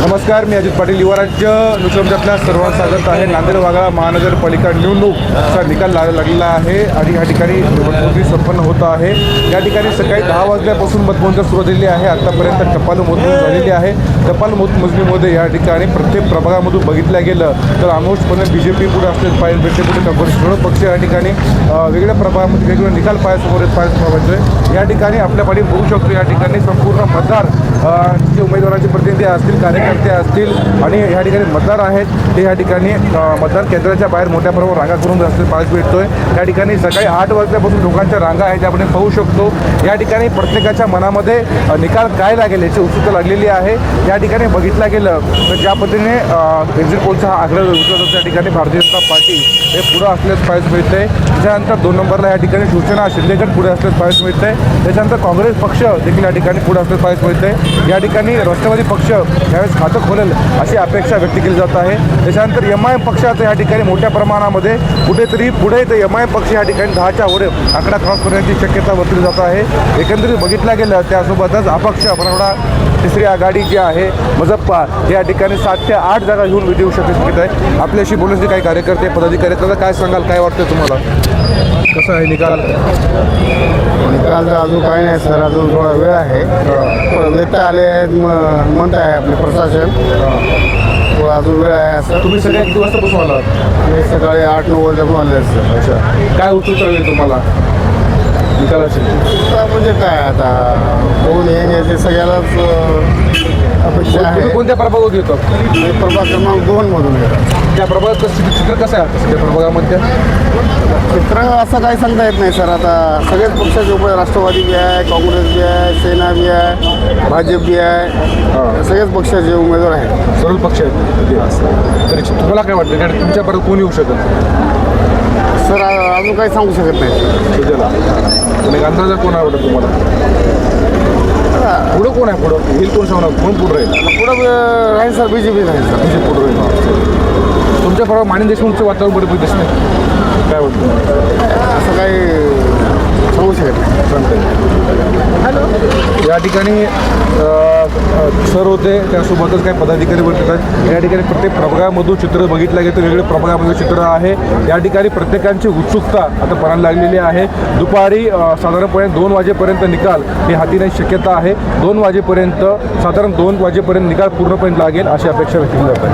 नमस्कार, मी अजित पाटील. युवा राज्य न्यूजच्या सर्वांचं स्वागत आहे. नांदेड वाघाळा महानगरपालिका निवडणूकचा निकाल लागलेला आहे आणि या ठिकाणी मतमोजणी संपन्न होत आहे. या ठिकाणी सकाळी 10 वाजल्यापासून मतमोजणी सुरू झालेली आहे. आतापर्यंत टपाल मोजणी झालेली आहे. टपाल मोजणीमध्ये या ठिकाणी प्रत्येक प्रभागामधून बघितलं गेलं तर आमोषपणे BJP पुढे असलेले पाहिजे पुढे काँग्रेस सर्व पक्ष या ठिकाणी वेगळ्या प्रभागामध्ये वेगवेगळे निकाल पाहायसमोर पाहायचं. या ठिकाणी आपल्या पाठी बघू शकतो. या ठिकाणी संपूर्ण मतदार जे उमेदवारांचे प्रतिनिधी असतील, कार्यकर्ते असतील आणि या ठिकाणी मतदार आहेत ते या ठिकाणी मतदान केंद्राच्या बाहेर मोठ्या प्रमाणावर रांगा करून असतील पाहायला भेटतोय. या ठिकाणी सकाळी 8 वाजल्यापासून लोकांच्या रांगा आहेत आपण पाहू शकतो. या ठिकाणी प्रत्येकाच्या मनामध्ये निकाल काय लागेल याची उत्सुकता लागलेली आहे. या ठिकाणी बघितलं गेलं तर ज्या पद्धतीने एक्झिट पोलचा हा आग्रह उचलला जातो त्या ठिकाणी भारतीय जनता पार्टी हे पुढं असल्यास पाहायला मिळतंय. त्याच्यानंतर 2 नंबरला या ठिकाणी शिवसेना शिंदेगड पुढे असल्यास पाहायला मिळतंय. त्याच्यानंतर काँग्रेस पक्ष देखील या ठिकाणी पुढे असल्यास पाहायला मिळतंय. या ठिकाणी राष्ट्रवादी पक्ष यावेळेस खातं खोलेल अशी अपेक्षा व्यक्त केली जात आहे. त्याच्यानंतर MIM पक्षाचं या ठिकाणी मोठ्या प्रमाणामध्ये कुठेतरी पुढे ते MIM पक्ष या ठिकाणी 10च्या वर आकडा क्रॉस करण्याची शक्यता वर्तवली जात आहे. एकंदरीत बघितलं गेलं त्यासोबतच अपक्ष अपराडा तिसरी आघाडी जी आहे मजप्पा या ठिकाणी 7 ते 8 जागा घेऊन विजयी होऊ शक्यता आहे. आपल्याशी बोलण्याचे काही कार्यकर्ते पदाधिकारी त्याला काय सांगाल, काय वाटतं तुम्हाला, कसं आहे निकाल? निकाल तर अजून काही नाही सर, अजून थोडा वेळ आहे. नेते आले म्हणत आहे आपले प्रशासन, अजून वेळ आहे असं. तुम्ही सगळे किती वाजता बसून आलात? मी सकाळी 8-9 वाजता आले सर. अच्छा, काय उत्सुकता होईल तुम्हाला निकालाची? म्हणजे काय आता कोण येण्याचे सगळ्यालाच अपेक्षा आहे. कोणत्या प्रभागात येतो? प्रभाग क्रमांक 2 मधून त्या प्रभागात चित्र कसं आहे सगळ्या प्रभागामध्ये? चित्र असं काही सांगता येत नाही सर. आता सगळेच पक्षाचे उमेदवार, राष्ट्रवादी बी आहे, काँग्रेस बी आहे, सेना बी आहे, भाजप बी आहे, सगळेच पक्षाचे उमेदवार आहेत. सर्व पक्ष आहेत. तरी तुम्हाला काय वाटतं कारण तुमच्यापर्यंत कोण येऊ शकत? सर अजून काही सांगू शकत नाही. तुझ्याला अंदाजा कोण आवडतं तुम्हाला? पुढं कोण आहे? पुढं येईल कोण सांगणार? कोण पुढं राहील? पुढं राहील सर, BJP राहील सर. BJP पुढं राहील. तुमच्या बरोबर माणिक देशमुखचं वातावरण बरोबर दिसतं, काय वाटतं? असं काही सांगू शकत नाही. या ठिकाणी सर होते, त्यासोबतच काही पदाधिकारी आहेत. या ठिकाणी प्रत्येक प्रभागामधून चित्र बघितलं गेलं तर वेगळे प्रभागामध्ये चित्र आहे. या ठिकाणी प्रत्येकांची उत्सुकता आता पडायला लागलेली आहे. दुपारी साधारणपणे 2 वाजेपर्यंत निकाल हे हाती येण्याची शक्यता आहे. 2 वाजेपर्यंत साधारण 2 वाजेपर्यंत निकाल पूर्णपणे लागेल अशी अपेक्षा व्यक्त केली जात आहे.